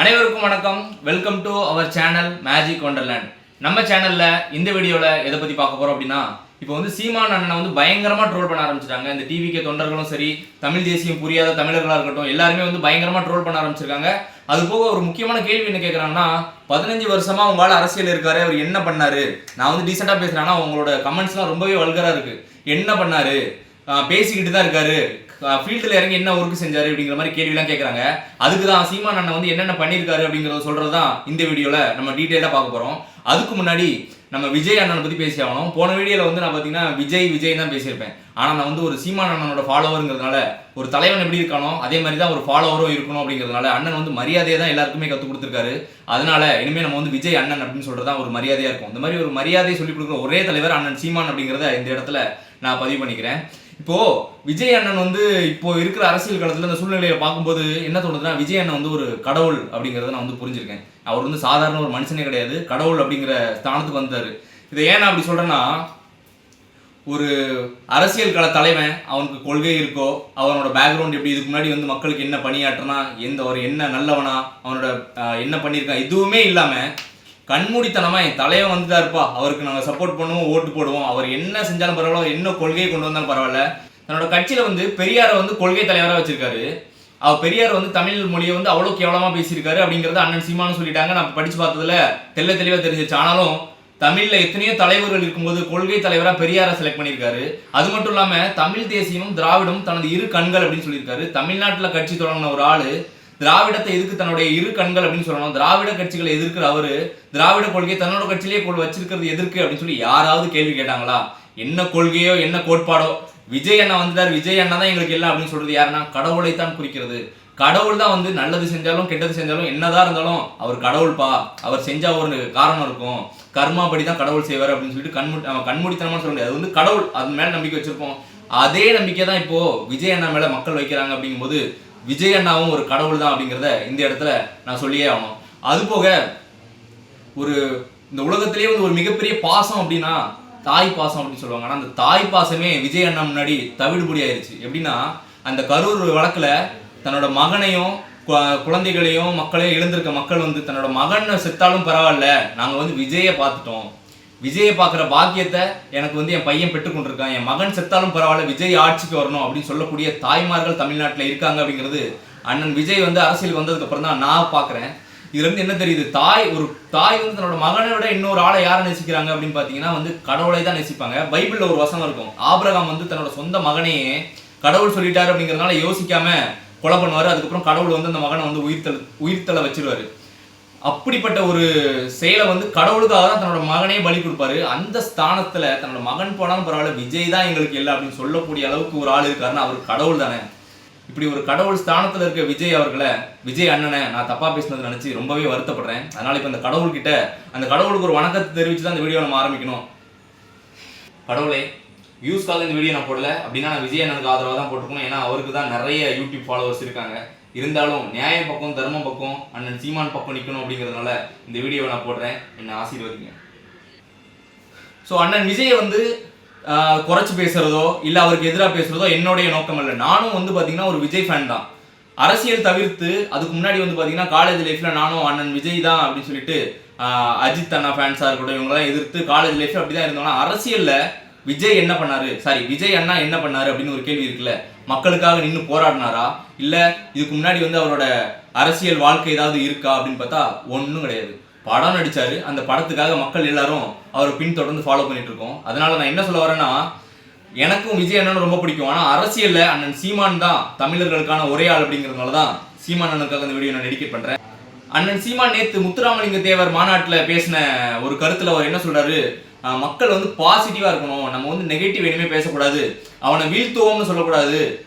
அனைவருக்கும் வணக்கம். Welcome to our channel magic wonderland. நம்ம சேனல்ல இந்த வீடியோல எதை பத்தி பார்க்க போறோம் அப்படின்னா, இப்போ வந்து சீமான் அண்ணனை வந்து பயங்கரமா ட்ரோல் பண்ண ஆரம்பிச்சிட்டாங்க. இந்த டிவிகே தொண்டர்களும் சரி, தமிழ் தேசியம் புரியாத தமிழர்களா இருக்கட்டும், எல்லாருமே வந்து பயங்கரமா ட்ரோல் பண்ண ஆரம்பிச்சிருக்காங்க. அது போக ஒரு முக்கியமான கேள்வி என்ன கேட்கறாங்கன்னா, 15 வருஷமா உங்களால அரசியல் இருக்காரு, அவர் என்ன பண்ணாரு? நான் வந்து டீசெண்டா பேசுறேன்னா உங்களோட கமெண்ட்ஸ்லாம் ரொம்பவே வல்கரா இருக்கு. என்ன பண்ணாரு? பேசிக்கிட்டு தான் இருக்காரு, ஃபீல்டில் இறங்கி என்ன ஒர்க் செஞ்சாரு அப்படிங்கிற மாதிரி கேள்விலாம் கேட்குறாங்க. அதுக்கு தான் சீமான் அண்ணன் வந்து என்னென்ன பண்ணியிருக்காரு அப்படிங்கிறத சொல்கிறது தான் இந்த வீடியோவில் நம்ம டீட்டெயிலாக பார்க்க போகிறோம். அதுக்கு முன்னாடி நம்ம விஜய் அண்ணனை பற்றி பேசி ஆகணும். போன வீடியோவில் வந்து நான் பார்த்தீங்கன்னா விஜய் தான் பேசியிருப்பேன். ஆனால் நான் வந்து ஒரு சீமான் அண்ணனோட ஃபாலோவருங்கிறதுனால, ஒரு தலைவன் எப்படி இருக்கானோ அதே மாதிரி தான் ஒரு ஃபாலோவரும் இருக்கணும் அப்படிங்கிறதுனால அண்ணன் வந்து மரியாதையை தான் எல்லாருக்குமே கற்றுக் கொடுத்துருக்காரு. அதனால இனிமேல் நம்ம வந்து விஜய் அண்ணன் அப்படின்னு சொல்கிறது தான் ஒரு மரியாதையாக இருக்கும். இந்த மாதிரி ஒரு மரியாதையை சொல்லிக் கொடுக்குற ஒரே தலைவர் அண்ணன் சீமான் அப்படிங்கிறத இந்த இடத்துல நான் பதிவு பண்ணிக்கிறேன். இப்போ விஜய் அண்ணன் வந்து இப்போ இருக்கிற அரசியல் காலத்தில் இந்த சூழ்நிலையை பார்க்கும்போது என்ன தோணுதுன்னா, விஜய் அண்ணன் வந்து ஒரு கடவுள் அப்படிங்கிறத நான் வந்து புரிஞ்சிருக்கேன். அவர் வந்து சாதாரண ஒரு மனுஷனே கிடையாது, கடவுள் அப்படிங்கிற ஸ்தானத்துக்கு வந்தாரு. இதை ஏன் நான் அப்படி சொல்றேன்னா, ஒரு அரசியல் கள தலைவன், அவனுக்கு கொள்கை இருக்கோ, அவனோட பேக்ரவுண்ட் எப்படி, இதுக்கு முன்னாடி வந்து மக்களுக்கு என்ன பணியாற்றினா, ஒரு என்ன நல்லவனா, அவனோட என்ன பண்ணியிருக்கான், எதுவுமே இல்லாம கண்மூடித்தனமா என் தலைவன் வந்துட்டாருப்பா, அவருக்கு நாங்கள் சப்போர்ட் பண்ணுவோம், ஓட்டு போடுவோம், அவர் என்ன செஞ்சாலும் பரவாயில்ல, என்ன கொள்கையை கொண்டு வந்தாலும் பரவாயில்ல, தன்னோட கட்சியில வந்து பெரியாரை வந்து கொள்கை தலைவராக வச்சிருக்காரு. அவர் பெரியார் வந்து தமிழ் மொழியை வந்து அவ்வளோ கேவலமா பேசியிருக்காரு அப்படிங்கிறத அண்ணன் சீமானு சொல்லிட்டாங்க. நான் படிச்சு பார்த்ததுல தெளிவாக தெரிஞ்சிச்சு. ஆனாலும் தமிழ்ல எத்தனையோ தலைவர்கள் இருக்கும்போது கொள்கை தலைவரா பெரியாரை செலக்ட் பண்ணியிருக்காரு. அது மட்டும் இல்லாம தமிழ் தேசியமும் திராவிடமும் தனது இரு கண்கள் அப்படின்னு சொல்லியிருக்காரு. தமிழ்நாட்டில் கட்சி தொடங்கின ஒரு ஆளு திராவிடத்தை எதுக்கு தன்னுடைய இரு கண்கள் அப்படின்னு சொல்லணும். திராவிட கட்சிகளை எதிர்க்கிற அவரு திராவிட கொள்கையை தன்னோட கட்சியிலேயே வச்சிருக்கிறது எதிர்க்கு அப்படின்னு சொல்லி யாராவது கேள்வி கேட்டாங்களா? என்ன கொள்கையோ என்ன கோட்பாடோ, விஜய் அண்ணா வந்துட்டார், விஜய் அண்ணா தான் எங்களுக்கு எல்லாம் அப்படின்னு சொல்றது யாருன்னா கடவுளை தான் குறிக்கிறது. கடவுள் தான் வந்து நல்லது செஞ்சாலும் கெட்டது செஞ்சாலும் என்னதான் இருந்தாலும் அவர் கடவுள்பா, அவர் செஞ்சா ஒரு காரணம் இருக்கும், கர்மாபடி தான் கடவுள் செய்வார் அப்படின்னு சொல்லிட்டு கண்மூடித்தனமா சொல்ல முடியாது. அது வந்து கடவுள், அது மேல நம்பிக்கை வச்சிருப்போம். அதே நம்பிக்கை தான் இப்போ விஜய் அண்ணா மேல மக்கள் வைக்கிறாங்க. அப்படிங்கும்போது விஜய் அண்ணாவும் ஒரு கடவுள் தான் அப்படிங்கிறத இந்த இடத்துல நான் சொல்லியே ஆகணும். அது போக ஒரு இந்த உலகத்திலேயே வந்து ஒரு மிகப்பெரிய பாசம் அப்படின்னா தாய் பாசம் அப்படின்னு சொல்லுவாங்க. ஆனால் அந்த தாய் பாசமே விஜய் அண்ணா முன்னாடி தவிடுபடி ஆயிடுச்சு. எப்படின்னா, அந்த கரூர் வழக்குல தன்னோட மகனையும் குழந்தைகளையும் மக்களையும் இழந்திருக்க மக்கள் வந்து தன்னோட மகனை செத்தாலும் பரவாயில்ல, நாங்கள் வந்து விஜயை பார்த்துட்டோம், விஜயை பார்க்குற பாக்கியத்தை எனக்கு வந்து என் பையன் பெற்றுக்கொண்டிருக்கான், என் மகன் செத்தாலும் பரவாயில்ல விஜய் ஆட்சிக்கு வரணும் அப்படின்னு சொல்லக்கூடிய தாய்மார்கள் தமிழ்நாட்டில் இருக்காங்க. அப்படிங்கிறது அண்ணன் விஜய் வந்து அரசியல் வந்ததுக்கு அப்புறம் தான் நான் பார்க்குறேன். இதுல இருந்து என்ன தெரியுது, ஒரு தாய் வந்து தன்னோட மகனை விட இன்னொரு ஆளை யாரை நேசிக்கிறாங்க அப்படின்னு பார்த்தீங்கன்னா வந்து கடவுளை தான் நேசிப்பாங்க. பைபிள்ல ஒரு வசனம் இருக்கும், ஆபிரகாம் வந்து தன்னோட சொந்த மகனையே கடவுள் சொல்லிட்டாரு அப்படிங்கிறதுனால யோசிக்காம கொலை பண்ணுவாரு. அதுக்கப்புறம் கடவுள் வந்து அந்த மகனை வந்து உயிர்த்தலை வச்சிருவாரு. அப்படிப்பட்ட ஒரு செயலை வந்து கடவுளுக்காக தான் தன்னோட மகனையே பலி கொடுப்பாரு. அந்த ஸ்தானத்துல தன்னோட மகன் போனாலும் பரவாயில்ல விஜய் தான் எங்களுக்கு எல்லாம் அப்படின்னு சொல்லக்கூடிய அளவுக்கு ஒரு ஆள் இருக்காருன்னா அவர் கடவுள் தானே. இப்படி ஒரு கடவுள் ஸ்தானத்துல இருக்க விஜய் அண்ணனை நான் தப்பா பேசினது நினைச்சு ரொம்பவே வருத்தப்படுறேன். அதனால இப்ப அந்த கடவுள்கிட்ட அந்த கடவுளுக்கு ஒரு வணக்கத்தை தெரிவிச்சு தான் இந்த வீடியோ நம்ம ஆரம்பிக்கணும். கடவுளே, வியூஸ்க்காக இந்த வீடியோ நான் போடல அப்படின்னா நான் விஜய் அண்ணனுக்கு ஆதரவாக தான் போட்டுக்கணும். ஏன்னா அவருக்கு தான் நிறைய யூடியூப் ஃபாலோவர்ஸ் இருக்காங்க. இருந்தாலும் நியாயம் பக்கம் தர்மம் பக்கம் அண்ணன் சீமான் பக்கம் நிற்கணும் அப்படிங்கிறதுனால இந்த வீடியோவை நான் போடுறேன். என்னை ஆசீர்வதிங்க. ஸோ அண்ணன் விஜயை வந்து குறைச்சி பேசுறதோ இல்லை அவருக்கு எதிராக பேசுறதோ என்னுடைய நோக்கம் இல்லை. நானும் வந்து பார்த்தீங்கன்னா ஒரு விஜய் ஃபேன் தான். அரசியல் தவிர்த்து அதுக்கு முன்னாடி வந்து பார்த்தீங்கன்னா காலேஜ் லைஃப்ல நானும் அண்ணன் விஜய் தான் அப்படின்னு சொல்லிட்டு அஜித் அண்ணா ஃபேன்ஸாக இருக்கட்டும் இவங்களாம் எதிர்த்து காலேஜ் லைஃப்ல அப்படி தான் இருந்தோம்னா, அரசியல்ல விஜய் என்ன பண்ணாரு, விஜய் அண்ணா என்ன பண்ணாரு அப்படின்னு ஒரு கேள்வி இருக்குல்ல. மக்களுக்காக நின்று போராடினாரா, இல்லை இதுக்கு முன்னாடி வந்து அவரோட அரசியல் வாழ்க்கை ஏதாவது இருக்கா அப்படின்னு பார்த்தா ஒன்றும் கிடையாது. படம் நடிச்சாரு, அந்த படத்துக்காக மக்கள் எல்லாரும் அவரை பின்தொடர்ந்து ஃபாலோ பண்ணிட்டு இருக்கோம். அதனால நான் என்ன சொல்ல வரேன்னா, எனக்கும் விஜய் அண்ணனும் ரொம்ப பிடிக்கும். ஆனால் அரசியல்ல அண்ணன் சீமான் தான் தமிழர்களுக்கான ஒரே ஆள் அப்படிங்கிறதுனால தான் சீமான் அண்ணனுக்காக இந்த வீடியோ நான் டெடிகேட் பண்றேன். அண்ணன் சீமான் நேற்று முத்துராமலிங்க தேவர் மாநாட்டில் பேசின ஒரு கருத்துல அவர் என்ன சொல்றாரு, மக்கள் வந்து பாசிட்டிவா இருக்கணும், நம்ம வந்து நெகட்டிவ் எதுவுமே பேசக்கூடாது, அவனை வீழ்த்துவோம்னு சொல்லக்கூடாது,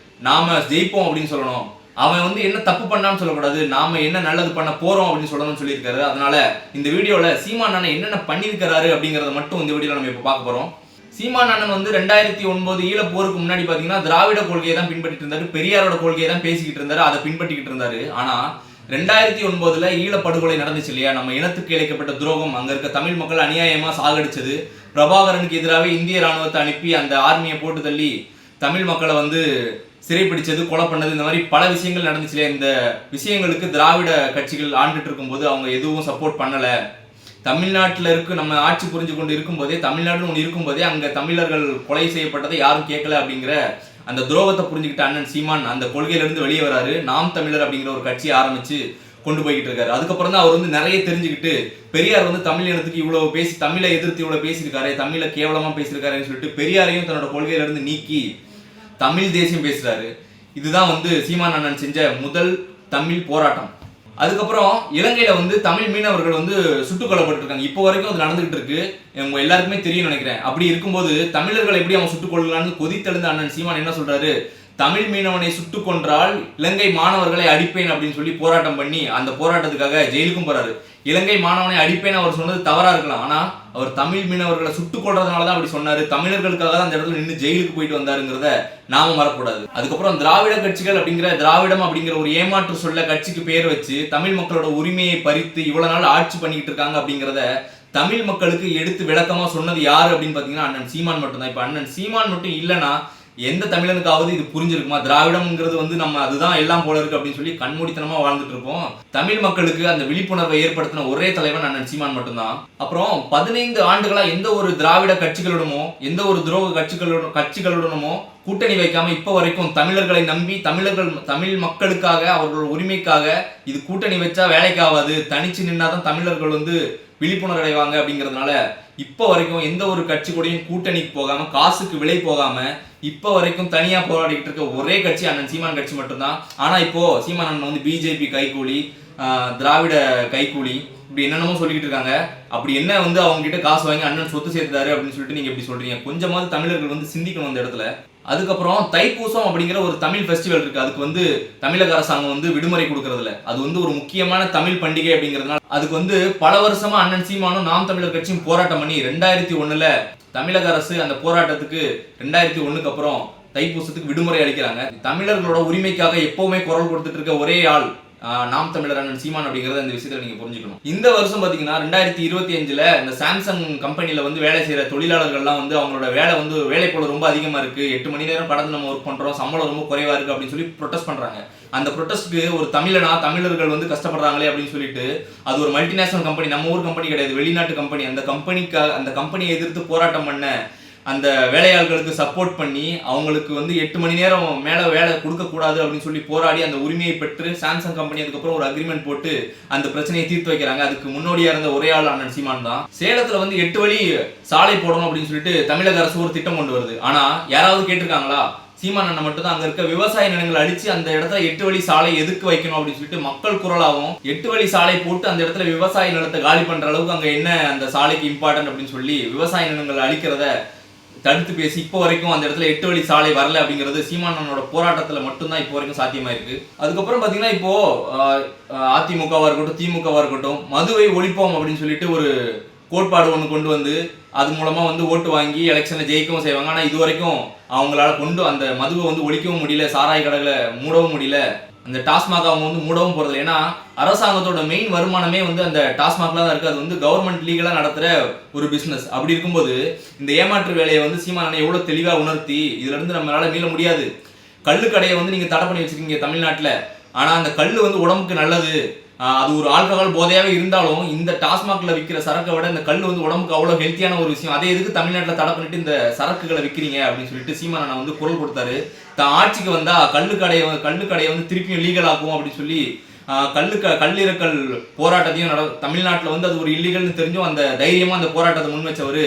நாம ஜெயிப்போம் அப்படின்னு சொல்லணும், அவன் வந்து என்ன தப்பு பண்ணான்னு சொல்லக்கூடாது, நாம என்ன நல்லது பண்ண போறோம் அப்படின்னு சொல்லணும்னு சொல்லியிருக்காரு. அதனால இந்த வீடியோல சீமான் அண்ணன் என்னென்ன பண்ணியிருக்காரு அப்படிங்கறத மட்டும் இந்த வீடியோல நம்ம இப்ப பார்க்க போறோம். சீமான் அண்ணன் வந்து 2009 ஈழப்போருக்கு முன்னாடி பாத்தீங்கன்னா திராவிட கொள்கையை தான் பின்பற்றிட்டு இருந்தாரு, பெரியாரோட கொள்கையை தான் பேசிக்கிட்டு இருந்தாரு, அதை பின்பற்றிக்கிட்டு இருந்தாரு. ஆனா 2009 ஈழப்படுகொலை நடந்துச்சு இல்லையா, நம்ம இனத்துக்கு இழைக்கப்பட்ட துரோகம், அங்க இருக்க தமிழ் மக்கள் அநியாயமா சாகடிச்சது, பிரபாகரனுக்கு எதிராக இந்திய ராணுவத்தை அனுப்பி அந்த ஆர்மியை போட்டு தள்ளி தமிழ் மக்களை வந்து சிறைப்பிடிச்சது, கொலை பண்ணது, இந்த மாதிரி பல விஷயங்கள் நடந்துச்சுல. இந்த விஷயங்களுக்கு திராவிட கட்சிகள் ஆண்டுட்டு இருக்கும்போது அவங்க எதுவும் சப்போர்ட் பண்ணல. தமிழ்நாட்டில் நம்ம ஆட்சி புரிஞ்சு கொண்டு இருக்கும்போதே, தமிழ்நாடுன்னு ஒன்று இருக்கும்போதே அங்க தமிழர்கள் கொலை செய்யப்பட்டதை யாரும் கேட்கல அப்படிங்கிற அந்த துரோகத்தை புரிஞ்சுக்கிட்ட அண்ணன் சீமான் அந்த கொள்கையிலிருந்து வெளியே வராரு. நாம் தமிழர் அப்படிங்கிற ஒரு கட்சியை ஆரம்பிச்சு கொண்டு போய்கிட்டு இருக்காரு. அதுக்கப்புறம் தான் அவர் நிறைய தெரிஞ்சுக்கிட்டு, பெரியார் தமிழ் இனத்துக்கு இவ்வளவு பேசி, தமிழை எதிர்த்து இவ்வளவு பேசியிருக்காரு, தமிழை கேவலமா பேசியிருக்காருன்னு சொல்லிட்டு பெரியாரையும் தன்னோட கொள்கையிலிருந்து நீக்கி தமிழ் தேசியம் பேசுறாரு. இதுதான் சீமான் அண்ணன் செஞ்ச முதல் தமிழ் போராட்டம். அதுக்கப்புறம் இலங்கையில தமிழ் மீனவர்கள் சுட்டுக் கொல்லப்பட்டிருக்காங்க. இப்போ வரைக்கும் அது நடந்துகிட்டு இருக்கு. உங்க எல்லாருக்குமே தெரியும் நினைக்கிறேன். அப்படி இருக்கும்போது தமிழர்கள் எப்படி அவன் சுட்டுக் கொள்ளலான்னு கொதித்தெழுந்த அண்ணன் சீமான் என்ன சொல்றாரு, தமிழ் மீனவனை சுட்டுக் கொன்றால் இலங்கை மாணவர்களை அடிப்பேன் அப்படின்னு சொல்லி போராட்டம் பண்ணி அந்த போராட்டத்துக்காக ஜெயிலுக்கும் போறாரு. இலங்கை மாணவனை அடிப்பேன் அவர் சொன்னது தவறா இருக்கலாம், ஆனா அவர் தமிழ் மீனவர்களை சுட்டுக் கொள்றதுனாலதான் அப்படி சொன்னாரு. தமிழர்களுக்காக தான் அந்த இடத்துல நின்று ஜெயிலுக்கு போயிட்டு வந்தாருங்கிறத நாம மறக்கூடாது. அதுக்கப்புறம் திராவிட கட்சிகள் அப்படிங்கிற திராவிடம் அப்படிங்கிற ஒரு ஏமாற்று சொல்ல கட்சிக்கு பேர் வச்சு தமிழ் மக்களோட உரிமையை பறித்து இவ்வளவு நாள் ஆட்சி பண்ணிக்கிட்டு இருக்காங்க அப்படிங்கிறத தமிழ் மக்களுக்கு எடுத்து விளக்கமா சொன்னது யாரு அப்படின்னு பாத்தீங்கன்னா அண்ணன் சீமான் மட்டும் தான். இப்ப அண்ணன் சீமான் மட்டும் இல்லைன்னா எந்த தமிழனுக்காவது இது புரிஞ்சிருக்குமா? திராவிடம்ங்கிறது நம்ம அதுதான் எல்லாம் போல இருக்கு அப்படின்னு சொல்லி கண்மூடித்தனமா வாழ்ந்துட்டு இருப்போம். தமிழ் மக்களுக்கு அந்த விழிப்புணர்வை ஏற்படுத்தின ஒரே தலைவன் அண்ணன் சீமான் மட்டும்தான். அப்புறம் 15 ஆண்டுகளா எந்த ஒரு திராவிட கட்சிகளுடனோ எந்த ஒரு துரோக கட்சிகளுடனோ கூட்டணி வைக்காம இப்ப வரைக்கும் தமிழர்களை நம்பி தமிழ் மக்களுக்காக அவர்கள் உரிமைக்காக இது கூட்டணி வச்சா வேலைக்கு ஆகாது, தனிச்சு நின்னாதான் தமிழர்கள் விழிப்புணர்வு அடைவாங்க அப்படிங்கிறதுனால இப்ப வரைக்கும் எந்த ஒரு கட்சி கூடயும் கூட்டணிக்கு போகாம, காசுக்கு விலை போகாம இப்ப வரைக்கும் தனியா போராடிட்டு இருக்க ஒரே கட்சி அண்ணன் சீமான் கட்சி மட்டும்தான். ஆனா இப்போ சீமான் அண்ணன் பிஜேபி கைகூலி, திராவிட கைகூலி, இப்படி என்னென்னமோ சொல்லிட்டு இருக்காங்க. அப்படி என்ன அவங்க கிட்ட காசு வாங்கி அண்ணன் சொத்து சேர்த்துட்டாரு அப்படின்னு சொல்லிட்டு நீங்க எப்படி சொல்றீங்க? கொஞ்சமாவது தமிழர்கள் சிந்திக்கணும் அந்த இடத்துல. அதுக்கப்புறம் தைப்பூசம் அப்படிங்கிற ஒரு தமிழ் ஃபெஸ்டிவல் இருக்கு. அதுக்கு தமிழக அரசாங்கம் விடுமுறை கொடுக்கறதுல அது ஒரு முக்கியமான தமிழ் பண்டிகை அப்படிங்கிறதுனால அதுக்கு பல வருஷமா அண்ணன் சீமானும் நாம் தமிழர் கட்சியும் போராட்டம் பண்ணி 2001 தமிழக அரசு அந்த போராட்டத்துக்கு 2001க்கு அப்புறம் தைப்பூசத்துக்கு விடுமுறை அளிக்கிறாங்க. தமிழர்களோட உரிமைக்காக எப்பவுமே குரல் கொடுத்துட்டு இருக்க ஒரே ஆள் நாம் தமிழர் அண்ணன் சீமான் அப்படிங்கறத இந்த விஷயத்துல நீங்க புரிஞ்சுக்கணும். இந்த வருஷம் பாத்தீங்கன்னா 2025 இந்த சாம்சங் கம்பெனில வேலை செய்யற தொழிலாளர்கள்லாம் அவங்களோட வேலை போல ரொம்ப அதிகமா இருக்கு, 8 மணி நேரம் கடந்து நம்ம ஒர்க் பண்றோம், சம்பளம் ரொம்ப குறைவா இருக்கு அப்படின்னு சொல்லி ப்ரொடெஸ்ட் பண்றாங்க. அந்த ப்ரொடெஸ்ட்க்கு ஒரு தமிழர்கள் கஷ்டப்படுறாங்களே அப்படின்னு சொல்லிட்டு அது ஒரு மல்டிநேஷனல் கம்பெனி, நம்ம ஊர் கம்பெனி கிடையாது, வெளிநாட்டு கம்பெனி. அந்த கம்பெனியை எதிர்த்து போராட்டம் பண்ண அந்த வேலையாள்களுக்கு சப்போர்ட் பண்ணி அவங்களுக்கு 8 மணி நேரம் மேல வேலை கொடுக்க கூடாது அப்படின்னு சொல்லி போராடி அந்த உரிமையை பெற்று சாம்சங் கம்பெனி அதுக்கப்புறம் ஒரு அக்ரிமெண்ட் போட்டு அந்த பிரச்சனையை தீர்த்து வைக்கிறாங்க. அதுக்கு முன்னோடியா இருந்த ஒரே ஆள் அண்ணன் சீமான் தான். சேலத்துல 8 வழி சாலை போடணும் அப்படின்னு சொல்லிட்டு தமிழக அரசு ஒரு திட்டம் கொண்டு வருது. ஆனா யாராவது கேட்டிருக்காங்களா? சீமான் அண்ணன் மட்டும் தான் அங்க இருக்க விவசாய நிலங்களை அடிச்சு அந்த இடத்துல 8 வழி சாலை எதுக்கு வைக்கணும் அப்படின்னு சொல்லிட்டு மக்கள் குரலாகவும் 8 வழி சாலை போட்டு அந்த இடத்துல விவசாய நிலத்தை காலி பண்ற அளவுக்கு அங்க என்ன அந்த சாலைக்கு இம்பார்ட்டன்ட் அப்படின்னு சொல்லி விவசாய நிலங்களை அழிக்கிறத தடுத்து பேசி இப்போ வரைக்கும் அந்த இடத்துல 8 வழி சாலை வரல அப்படிங்கிறது சீமானனோட போராட்டத்துல மட்டும்தான் இப்போ வரைக்கும் சாத்தியமா இருக்கு. அதுக்கப்புறம் பாத்தீங்கன்னா இப்போ அதிமுகவா இருக்கட்டும், திமுகவா இருக்கட்டும், மதுவை ஒழிப்போம் அப்படின்னு சொல்லிட்டு ஒரு கோட்பாடு ஒன்று கொண்டு வந்து அது மூலமா ஓட்டு வாங்கி எலெக்ஷன்ல ஜெயிக்கவும் செய்வாங்க. ஆனா இது வரைக்கும் அவங்களால அந்த மதுவை ஒழிக்கவும் முடியல, சாராய கடைகளை மூடவும் முடியல, அந்த டாஸ்மாக் அவங்க மூடவும் போறது. ஏன்னா அரசாங்கத்தோட மெயின் வருமானமே அந்த டாஸ்மாக்ல தான் இருக்கு. அது கவர்மெண்ட் லீகலா நடத்துற ஒரு பிசினஸ். அப்படி இருக்கும்போது இந்த ஏமாற்று வேலையை சீமானனை எவ்வளவு தெளிவா உணர்த்தி இதுல இருந்து நம்மளால மீள முடியாது. கள்ளு கடையை நீங்க தடை பண்ணி வச்சிருக்கீங்க தமிழ்நாட்டுல, ஆனா அந்த கல்லு உடம்புக்கு நல்லது, அது ஒரு ஆல்கஹால் போதையாவே இருந்தாலும் இந்த டாஸ்மாக்ல விற்கிற சரக்கை விட இந்த கல் உடம்புக்கு அவ்வளவு ஹெல்த்தியான ஒரு விஷயம். அதே எதுக்கு தமிழ்நாட்டில் தடை பண்ணிட்டு இந்த சரக்குகளை விற்கிறீங்க அப்படின்னு சொல்லிட்டு சீமானன் குரல் கொடுத்தாரு. தான் ஆட்சிக்கு வந்தா கல்லு கடையை திருப்பியும் லீகல் ஆக்குவோம் அப்படின்னு சொல்லி கல்லீரக்கல் போராட்டத்தையும் தமிழ்நாட்டில் அது ஒரு இல்லீகல்னு தெரிஞ்சும் அந்த தைரியமா அந்த போராட்டத்தை முன் வச்சவரு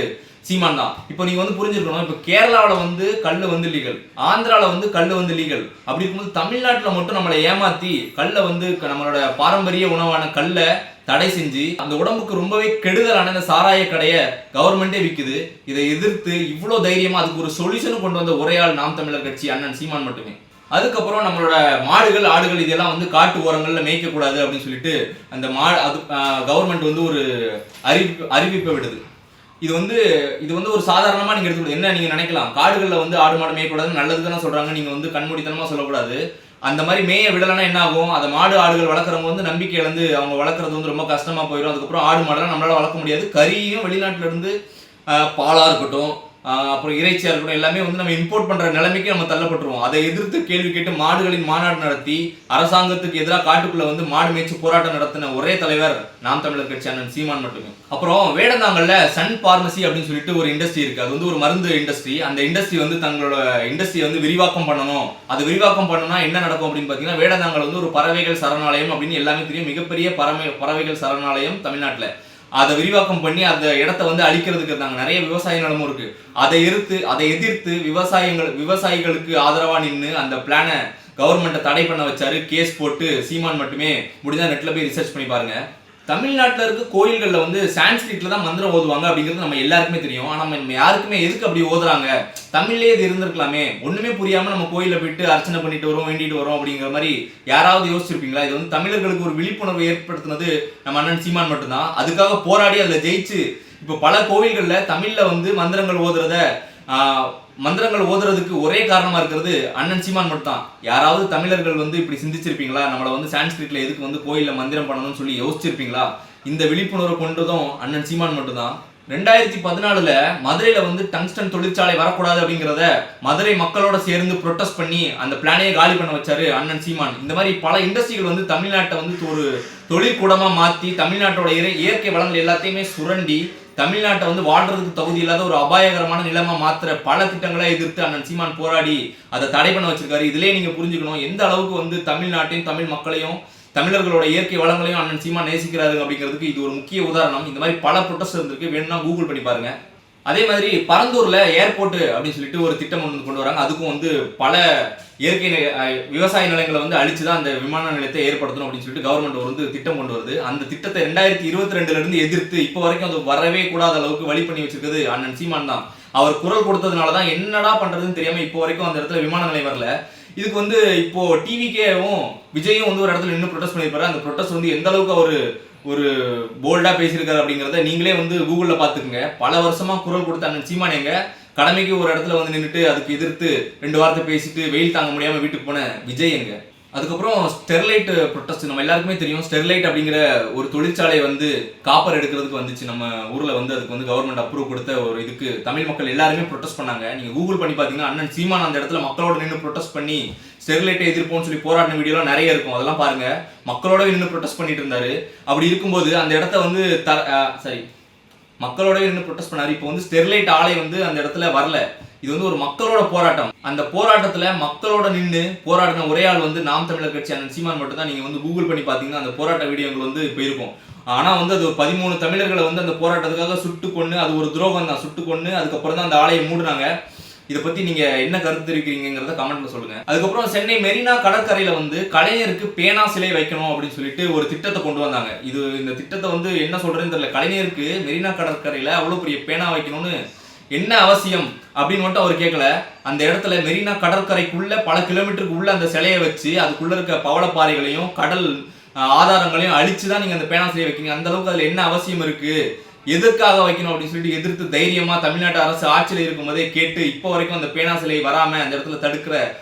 சீமான் தான். இப்போ நீங்க புரிஞ்சிருக்கணும், இப்போ கேரளாவில் கல்லு லீகல், ஆந்திராவில் கல்லு லீகல். அப்படி இருக்கும்போது தமிழ்நாட்டில் மட்டும் நம்மளை ஏமாத்தி கல்லை நம்மளோட பாரம்பரிய உணவான கல்லை தடை செஞ்சு அந்த உடம்புக்கு ரொம்பவே கெடுதலான இந்த சாராய கடையை கவர்மெண்டே விற்குது. இதை எதிர்த்து இவ்வளோ தைரியமா அதுக்கு ஒரு சொல்யூஷன் கொண்டு வந்த ஒரே ஆள் நாம் தமிழர் கட்சி அண்ணன் சீமான் மட்டுமே. அதுக்கப்புறம் நம்மளோட மாடுகள் ஆடுகள் இதெல்லாம் காட்டு ஓரங்கள்ல மேய்க்க கூடாது அப்படின்னு சொல்லிட்டு அந்த கவர்மெண்ட் ஒரு அறிவிப்பை விடுது. இது ஒரு சாதாரணமா நீங்க எடுத்துக்கூடாது. என்ன நீங்க நினைக்கலாம், காடுகள்ல ஆடு மாடு மேயக்கூடாது நல்லதுதானே சொல்றாங்க, நீங்க கண்மூடித்தனமா சொல்லக்கூடாது. அந்த மாதிரி மேய விடலைன்னா என்ன ஆகும்? அந்த மாடு ஆடுகள் வளர்க்குறவங்க நம்பிக்கை இழந்து அவங்க வளர்க்குறது ரொம்ப கஷ்டமா போயிடும். அதுக்கப்புறம் ஆடு மாடெல்லாம் நம்மளால வளர்க்க முடியாது. கறியும் வெளிநாட்டுல இருந்து பாலா இருக்கட்டும், அப்புறம் இறைச்சியா இருக்கட்டும் எல்லாமே வந்து நம்ம இம்போர்ட் பண்ற நிலைமைக்கு நம்ம தள்ளப்பட்டுருவோம். அதை எதிர்த்து கேள்வி கேட்டு மாடுகளின் மாநாடு நடத்தி அரசாங்கத்துக்கு எதிராக காட்டுக்குள்ள வந்து மாடு மேய்ச்சி போராட்டம் நடத்தின ஒரே தலைவர் நாம் தமிழர் கட்சி அண்ணன் சீமான் மட்டுமே. அப்புறம் வேடந்தாங்கல்ல சன் பார்மசி அப்படின்னு சொல்லிட்டு ஒரு இண்டஸ்ட்ரி இருக்கு. அது வந்து ஒரு மருந்து இண்டஸ்ட்ரி. அந்த இண்டஸ்ட்ரி வந்து தங்களோட இண்டஸ்ட்ரி வந்து விரிவாக்கம் பண்ணணும். அது விரிவாக்கம் பண்ணணும்னா என்ன நடக்கும் அப்படின்னு பாத்தீங்கன்னா, வேடந்தாங்கல் வந்து ஒரு பறவைகள் சரணாலயம் அப்படின்னு எல்லாமே தெரியும். மிகப்பெரிய பறவைகள் சரணாலயம் தமிழ்நாட்டுல. அதை விரிவாக்கம் பண்ணி அந்த இடத்த வந்து அழிக்கிறதுக்கு இருந்தாங்க. நிறைய விவசாய நிலமும் இருக்கு. அதை எதிர்த்து விவசாயிகளுக்கு ஆதரவா நின்று அந்த பிளான கவர்மெண்ட்டை தடை பண்ண வச்சாரு. கேஸ் போட்டு சீமான் மட்டுமே. முடிஞ்சா நெட்ல போய் ரிசர்ச் பண்ணி பாருங்க. தமிழ்நாட்டில் இருக்க கோயில்களில் வந்து சான்ஸ்கிரிட்ல தான் மந்திரம் ஓதுவாங்க அப்படிங்கிறது நம்ம எல்லாருக்குமே தெரியும். ஆனால் நம்ம யாருக்குமே எதுக்கு அப்படி ஓதுறாங்க, தமிழ்லேயே இது இருந்திருக்கலாமே, ஒண்ணுமே புரியாம நம்ம கோயிலில் போயிட்டு அர்ச்சனை பண்ணிட்டு வரோம், வேண்டிட்டு வரோம் அப்படிங்கிற மாதிரி யாராவது யோசிச்சிருப்பீங்களா? இது வந்து தமிழர்களுக்கு ஒரு விழிப்புணர்வு ஏற்படுத்தினது நம்ம அண்ணன் சீமான் மட்டும்தான். அதுக்காக போராடி அதில் ஜெயிச்சு இப்போ பல கோவில்களில் தமிழ்ல வந்து மந்திரங்கள் ஓதுறதுக்கு ஒரே காரணமா இருக்கிறது அண்ணன் சீமான் மட்டும் தான். யாராவது தமிழர்கள் வந்து இப்படி சிந்திச்சிருப்பீங்களா? நம்மள வந்து சான்ஸ்கிரிட்ல எதுக்கு வந்து கோயில்ல மந்திரம் பண்ணணும்னு சொல்லி யோசிச்சிருப்பீங்களா? இந்த விழிப்புணர்வு கொண்டதும் அண்ணன் சீமான் மட்டும் தான். 2014 மதுரையில வந்து டங்ஸ்டன் தொழிற்சாலை வரக்கூடாது அப்படிங்கிறத மதுரை மக்களோட சேர்ந்து ப்ரொட்டஸ்ட் பண்ணி அந்த பிளானையே காலி பண்ண வச்சாரு அண்ணன் சீமான். இந்த மாதிரி பல இண்டஸ்ட்ரிகள் வந்து தமிழ்நாட்டை வந்து ஒரு தொழிற்கூடமா மாத்தி தமிழ்நாட்டோட இயற்கை வளங்கள் எல்லாத்தையுமே சுரண்டி தமிழ்நாட்டை வந்து வாழ்றதுக்கு தகுதி இல்லாத ஒரு அபாயகரமான நிலைமை மாத்திர பல திட்டங்களை எதிர்த்து அண்ணன் சீமான் போராடி அதை தடை பண்ண வச்சிருக்காரு. இதுலயே நீங்க புரிஞ்சுக்கணும் எந்த அளவுக்கு வந்து தமிழ்நாட்டையும் தமிழ் மக்களையும் தமிழர்களோட இயற்கை வளங்களையும் அண்ணன் சீமான் நேசிக்கிறாரு அப்படிங்கிறதுக்கு இது ஒரு முக்கிய உதாரணம். இந்த மாதிரி பல ப்ரொட்டஸ்ட் இருந்திருக்கு, வேணும்னா கூகுள் பண்ணி பாருங்க. அதே மாதிரி பரந்தூர்ல ஏர்போர்ட் அப்படின்னு சொல்லிட்டு ஒரு திட்டம் கொண்டு வராங்க. அதுக்கும் வந்து பல இயற்கை விவசாய நிலங்களை வந்து அழிச்சுதான் அந்த விமான நிலையத்தை ஏற்படுத்தணும் அப்படின்னு சொல்லிட்டு கவர்மெண்ட் வந்து திட்டம் கொண்டு வருது. அந்த திட்டத்தை 2022 இருந்து எதிர்த்து இப்போ வரைக்கும் அது வரவே கூடாத அளவுக்கு வழி பண்ணி வச்சிருக்கிறது அண்ணன் சீமான் தான். அவர் குரல் கொடுத்ததுனாலதான் என்னடா பண்றதுன்னு தெரியாம இப்போ வரைக்கும் அந்த இடத்துல விமான நிலையம் வரல. இதுக்கு வந்து இப்போ டிவிகேவும் விஜயும் வந்து ஒரு இடத்துல நின்று ப்ரொடெஸ்ட் பண்ணியிருப்பாரு. அந்த ப்ரொடெஸ்ட் வந்து எந்த அளவுக்கு அவரு ஒரு போல்டா பேசியிருக்காரு அப்படிங்கிறத நீங்களே வந்து கூகுள்ல பாத்துக்குங்க. பல வருஷமா குரல் கொடுத்த அண்ணன் சீமான் எங்க கடமைக்கு ஒரு இடத்துல வந்து நின்றுட்டு அதுக்கு எதிர்த்து 2 வார்த்தை பேசிட்டு வெயில் தாங்க முடியாம வீட்டுக்கு போன விஜய் எங்க. அதுக்கப்புறம் ஸ்டெர்லைட் ப்ரொட்டஸ்ட் நம்ம எல்லாருக்குமே தெரியும். ஸ்டெர்லைட் அப்படிங்கிற ஒரு தொழிற்சாலை வந்து காப்பர் எடுக்கிறதுக்கு வந்துச்சு நம்ம ஊர்ல வந்து. அதுக்கு வந்து கவர்மெண்ட் அப்ரூவ் கொடுத்த ஒரு இதுக்கு தமிழ் மக்கள் எல்லாருமே ப்ரொட்டஸ்ட் பண்ணாங்க. நீங்க கூகுள் பண்ணி பாத்தீங்கன்னா அண்ணன் சீமான் அந்த இடத்துல மக்களோட நின்று ப்ரொட்டஸ்ட் பண்ணி ஸ்டெர்லைட்டை எதிர்ப்போம்னு சொல்லி போராடின வீடியோலாம் நிறைய இருக்கும். அதெல்லாம் பாருங்க. மக்களோட நின்று ப்ரொட்டஸ்ட் பண்ணிட்டு இருந்தாரு. அப்படி இருக்கும்போது அந்த இடத்த வந்து மக்களோட நின்று ப்ரொட்டஸ்ட் பண்ணாரு. இப்போ வந்து ஸ்டெர்லைட் ஆலை வந்து அந்த இடத்துல வரல. இது வந்து ஒரு மக்களோட போராட்டம். அந்த போராட்டத்துல மக்களோட நின்று போராடின ஒரே ஆள் வந்து நாம் தமிழர் கட்சி அண்ணன் சீமான் மட்டும் தான். நீங்க வந்து கூகுள் பண்ணி பாத்தீங்கன்னா அந்த போராட்ட வீடியோங்கள் வந்து போயிருக்கும். ஆனா வந்து அது 13 தமிழர்களை வந்து அந்த போராட்டத்துக்காக சுட்டு கொண்டு, அது ஒரு துரோகம் தான், சுட்டு கொண்டு அதுக்கப்புறம் தான் அந்த ஆலையை மூடுனாங்க. இதை பத்தி நீங்க என்ன கருத்து தெரிவிக்கிறீங்கிறத கமெண்ட்ல சொல்லுங்க. அதுக்கப்புறம் சென்னை மெரினா கடற்கரையில வந்து கலைஞருக்கு பேனா சிலை வைக்கணும் அப்படின்னு சொல்லிட்டு ஒரு திட்டத்தை கொண்டு வந்தாங்க. இந்த திட்டத்தை வந்து என்ன சொல்றதுன்னு தெரியல. கலைஞருக்கு மெரினா கடற்கரையில அவ்வளவு பெரிய பேனா வைக்கணும்னு என்ன அவசியம் அப்படின்னு மட்டும் அவர் கேட்கல. அந்த இடத்துல மெரினா கடற்கரைக்குள்ள பல கிலோமீட்டருக்கு உள்ள அந்த சிலையை வச்சு அதுக்குள்ள இருக்க பவளப்பாறைகளையும் கடல் ஆதாரங்களையும் அழிச்சுதான் நீங்க அந்த பேனா சிலையை வைக்கிறீங்க. அந்த அளவுக்கு அதுல என்ன அவசியம் இருக்கு, எதற்காக வைக்கணும் அப்படின்னு சொல்லிட்டு எதிர்த்து தைரியமா தமிழ்நாட்டு அரசு ஆட்சியில் இருக்கும் போதே கேட்டு இப்போ வரைக்கும் அந்த பேனா சிலை வராம அந்த இடத்துல தடுக்கிற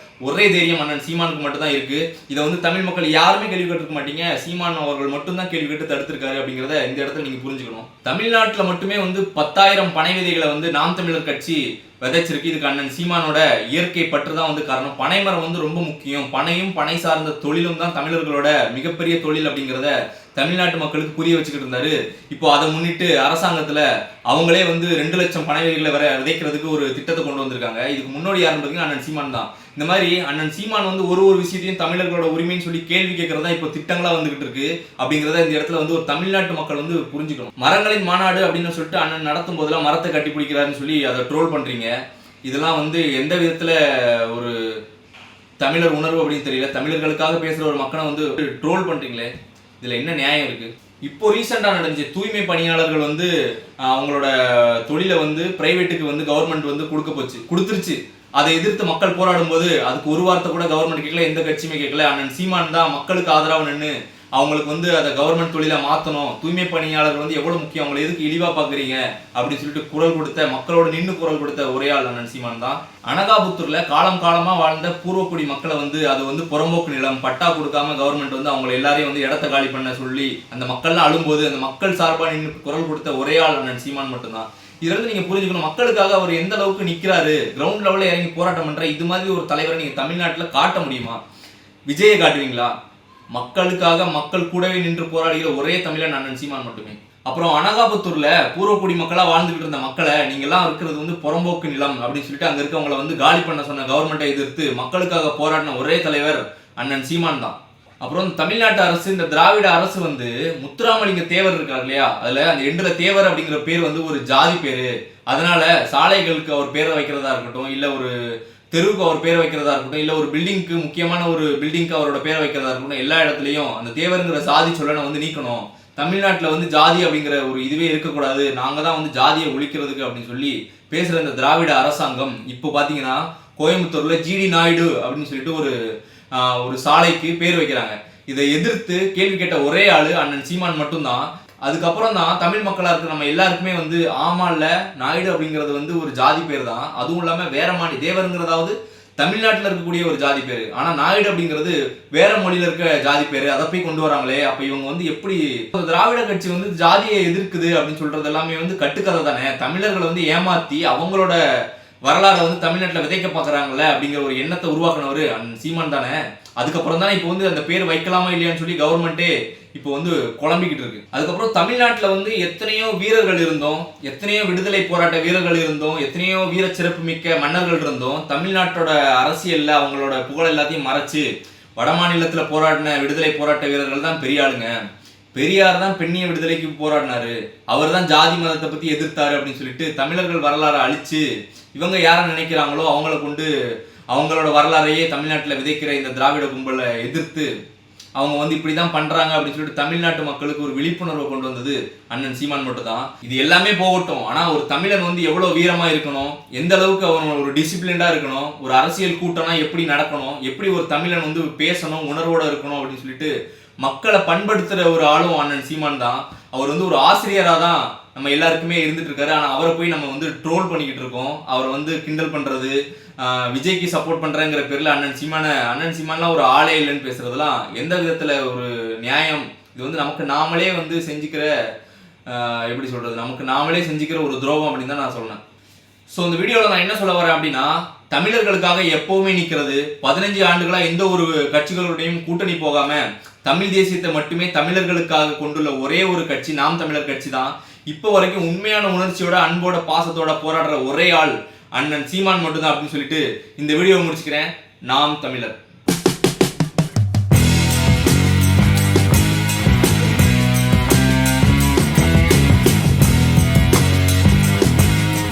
ஒரே தைரியம் அண்ணன் சீமானுக்கு மட்டும் தான் இருக்கு. இதை வந்து தமிழ் மக்கள் யாருமே கேள்வி கேட்டிருக்க மாட்டீங்க. சீமான் அவர்கள் மட்டும்தான் கேள்வி கேட்டு தடுத்திருக்காரு அப்படிங்கிறத இந்த இடத்துல நீங்க புரிஞ்சுக்கணும். தமிழ்நாட்டுல மட்டுமே வந்து 10,000 பனை விதைகளை வந்து நாம் தமிழர் கட்சி விதைச்சிருக்கு. இதுக்கு அண்ணன் சீமானோட இயற்கை பற்று தான் வந்து காரணம். பனைமரம் வந்து ரொம்ப முக்கியம். பனையும் பனை சார்ந்த தொழிலும் தான் தமிழர்களோட மிகப்பெரிய தொழில் அப்படிங்கிறத தமிழ்நாட்டு மக்களுக்கு புரிய வச்சுக்கிட்டு இருந்தாரு. இப்போ அதை முன்னிட்டு அரசாங்கத்துல அவங்களே வந்து 2 லட்சம் பனை விதைகளை விதைக்கிறதுக்கு ஒரு திட்டத்தை கொண்டு வந்திருக்காங்க. இதுக்கு முன்னோடி யாருன்னு பார்த்தீங்கன்னா அண்ணன் சீமான் தான். இந்த மாதிரி அண்ணன் சீமான் வந்து ஒரு விஷயத்தையும் தமிழர்களோட உரிமைன்னு சொல்லி கேள்வி கேட்கறதா இப்போ திட்டங்களா வந்துகிட்டு இருக்கு அப்படிங்கிறத இந்த இடத்துல வந்து ஒரு தமிழ்நாட்டு மக்கள் வந்து புரிஞ்சுக்கணும். மரங்களின் மாநாடு அப்படின்னு சொல்லிட்டு அண்ணன் நடத்தும் போதெல்லாம் மரத்தை கட்டி பிடிக்கிறாருன்னு சொல்லி அதை ட்ரோல் பண்றீங்க. இதெல்லாம் வந்து எந்த விதத்துல ஒரு தமிழர் உணர்வு அப்படின்னு தெரியல. தமிழர்களுக்காக பேசுற ஒரு மக்களை வந்து ட்ரோல் பண்றீங்களே, இதுல என்ன நியாயம் இருக்கு? இப்போ ரீசெண்டா நடந்துச்சு, தூய்மை பணியாளர்கள் வந்து அவங்களோட தொழிலை வந்து பிரைவேட்டுக்கு வந்து கவர்மெண்ட் வந்து கொடுத்துருச்சு. அதை எதிர்த்து மக்கள் போராடும் போது அதுக்கு ஒரு வார்த்தை கூட கவர்மெண்ட் கேட்கல, எந்த கட்சியுமே கேட்கல. அண்ணன் சீமான் தான் மக்களுக்கு ஆதரவு நின்று அவங்களுக்கு வந்து அதை கவர்மெண்ட் தொழிலை மாற்றணும், தூய்மை பணியாளர்கள் வந்து எவ்வளவு முக்கியம், அவங்களை எதுக்கு இழிவா பாக்குறீங்க அப்படின்னு சொல்லிட்டு குரல் கொடுத்த, மக்களோட நின்று குரல் கொடுத்த ஒரே ஆள் அண்ணன் சீமான் தான். அனகாபுத்தூர்ல காலம் காலமா வாழ்ந்த பூர்வக்குடி மக்களை வந்து அது வந்து புறம்போக்கு நிலம் பட்டா கொடுக்காம கவர்மெண்ட் வந்து அவங்க எல்லாரையும் வந்து இடத்த காலி பண்ண சொல்லி அந்த மக்கள்லாம் அழும்போது அந்த மக்கள் சார்பா நின்று குரல் கொடுத்த ஒரே ஆள் அண்ணன் சீமான் மட்டும்தான். இதுல இருந்து நீங்க புரிஞ்சுக்கணும், மக்களுக்காக அவர் எந்த அளவுக்கு நிக்கிறாரு, கிரவுண்ட் லெவல்ல இறங்கி போராட்டம் பண்ற இது மாதிரி ஒரு தலைவரை நீங்க தமிழ்நாட்டுல காட்ட முடியுமா? விஜயை காட்டுவீங்களா? மக்களுக்காக மக்கள் கூடவே நின்று போராடுகிற ஒரே தமிழன் அண்ணன் சீமான் மட்டுமே. அப்புறம் அனகாபுத்தூர்ல பூர்வக்குடி மக்களா வாழ்ந்துகிட்டு இருந்த மக்களை நீங்க எல்லாம் இருக்கிறது வந்து புறம்போக்கு நிலம் அப்படின்னு சொல்லிட்டு அங்க இருக்கவங்களை வந்து காலி பண்ண சொன்ன கவர்மெண்ட்டை எதிர்த்து மக்களுக்காக போராடின ஒரே தலைவர் அண்ணன் சீமான் தான். அப்புறம் தமிழ்நாட்டு அரசு, இந்த திராவிட அரசு வந்து முத்துராமலிங்க தேவர் இருக்கார் இல்லையா, அதுல அந்த எண்டுல தேவர் அப்படிங்கிற பேர் வந்து ஒரு ஜாதி பேரு, அதனால சாலைகளுக்கு அவர் பேரை வைக்கிறதா இருக்கட்டும், இல்ல ஒரு தெருவுக்கு அவர் பேரை வைக்கிறதா இருக்கட்டும், இல்ல ஒரு பில்டிங்க்கு, முக்கியமான ஒரு பில்டிங்க்கு அவரோட பேரை வைக்கிறதா இருக்கட்டும், எல்லா இடத்துலயும் அந்த தேவருங்கிற சாதி சொல்லனை வந்து நீக்கணும், தமிழ்நாட்டுல வந்து ஜாதி அப்படிங்கிற ஒரு இதுவே இருக்கக்கூடாது, நாங்க தான் வந்து ஜாதியை ஒழிக்கிறதுக்கு அப்படின்னு சொல்லி பேசுற இந்த திராவிட அரசாங்கம் இப்போ பாத்தீங்கன்னா கோயம்புத்தூர்ல ஜிடி நாயுடு அப்படின்னு சொல்லிட்டு ஒரு சாலைக்கு பேர் வைக்கிறாங்க. இதை எதிர்த்து கேள்வி கேட்ட ஒரே ஆளு அண்ணன் சீமான் மட்டும்தான். அதுக்கப்புறம் தான் தமிழ் மக்களா இருக்கிற நம்ம எல்லாருக்குமே வந்து ஆமா இல்ல, நாயுடு அப்படிங்கிறது வந்து ஒரு ஜாதி பேர் தான், அதுவும் இல்லாம வேற மாநில தேவருங்கிறதாவது தமிழ்நாட்டில் இருக்கக்கூடிய ஒரு ஜாதி பேரு, ஆனா நாயுடு அப்படிங்கிறது வேற மொழியில இருக்க ஜாதி பேரு, அதை போய் கொண்டு வராங்களே, அப்ப இவங்க வந்து எப்படி திராவிட கட்சி வந்து ஜாதியை எதிர்க்குது அப்படின்னு சொல்றது எல்லாமே வந்து கட்டுக்கதை தானே. தமிழர்களை வந்து ஏமாத்தி அவங்களோட வரலாறை வந்து தமிழ்நாட்டில் விதைக்க பாக்குறாங்கல்ல அப்படிங்கிற ஒரு எண்ணத்தை உருவாக்குனவர் அண்ணன் சீமான் தானே. அதுக்கப்புறம் தான் இப்போ வந்து அந்த பேர் வைக்கலாமா இல்லையான்னு சொல்லி கவர்மெண்ட்டே இப்போ வந்து குழம்பிக்கிட்டு இருக்கு. அதுக்கப்புறம் தமிழ்நாட்டில் வந்து எத்தனையோ வீரர்கள் இருந்தோம், எத்தனையோ விடுதலை போராட்ட வீரர்கள் இருந்தோம், எத்தனையோ வீர சிறப்பு மிக்க மன்னர்கள் இருந்தோம். தமிழ்நாட்டோட அரசியல்ல அவங்களோட புகழ் எல்லாத்தையும் மறைச்சு வட மாநிலத்துல போராடின விடுதலை போராட்ட வீரர்கள் தான் பெரிய ஆளுங்க. பெரியார் தான் பெண்ணிய விடுதலைக்கு போராடினாரு, அவர் தான் ஜாதி மதத்தை பத்தி எதிர்த்தாரு அப்படின்னு சொல்லிட்டு தமிழர்கள் வரலாறை அழிச்சு இவங்க யாரை நினைக்கிறாங்களோ அவங்கள கொண்டு அவங்களோட வரலாறையே தமிழ்நாட்டில் விதைக்கிற இந்த திராவிட கும்பலை எதிர்த்து அவங்க வந்து இப்படிதான் பண்றாங்க அப்படின்னு சொல்லிட்டு தமிழ்நாட்டு மக்களுக்கு ஒரு விழிப்புணர்வை கொண்டு வந்தது அண்ணன் சீமான் மட்டும் தான். இது எல்லாமே போகட்டும், ஆனா ஒரு தமிழன் வந்து எவ்வளவு வீரமா இருக்கணும், எந்த அளவுக்கு அவன் ஒரு டிசிப்ளின்டா இருக்கணும், ஒரு அரசியல் கூட்டம்னா எப்படி நடக்கணும், எப்படி ஒரு தமிழன் வந்து பேசணும், உணர்வோட இருக்கணும் அப்படின்னு சொல்லிட்டு மக்களை பண்படுத்துற ஒரு ஆளும் அண்ணன் சீமான் தான். அவர் வந்து ஒரு ஆசிரியரா தான் நம்ம எல்லாருக்குமே இருந்துட்டு இருக்காரு. ஆனா அவரை போய் நம்ம வந்து ட்ரோல் பண்ணிக்கிட்டு இருக்கோம், அவரை வந்து கிண்டல் பண்றது, விஜய்க்கு சப்போர்ட் பண்றேங்கிற பேர்ல அண்ணன் சீமான்லாம் ஒரு ஆளே இல்லைன்னு பேசுறதுலாம் எந்த விதத்துல ஒரு நியாயம்? இது வந்து நமக்கு நாமளே வந்து செஞ்சுக்கிற எப்படி சொல்றது, நமக்கு நாமளே செஞ்சுக்கிற ஒரு துரோகம் அப்படின்னு தான் நான் சொல்றேன். ஸோ இந்த வீடியோவில் நான் என்ன சொல்ல வரேன் அப்படின்னா, தமிழர்களுக்காக எப்பவுமே நிற்கிறது, 15 ஆண்டுகளா எந்த ஒரு கட்சிகளுடையும் கூட்டணி போகாம தமிழ் தேசியத்தை மட்டுமே தமிழர்களுக்காக கொண்டுள்ள ஒரே ஒரு கட்சி நாம் தமிழர் கட்சி தான். இப்போ வரைக்கும் உண்மையான உணர்ச்சியோட, அன்போட, பாசத்தோட போராடுற ஒரே ஆள் அண்ணன் சீமான் மட்டும்தான் அப்படின்னு சொல்லிட்டு இந்த வீடியோ முடிச்சுக்கிறேன். நாம் தமிழர்.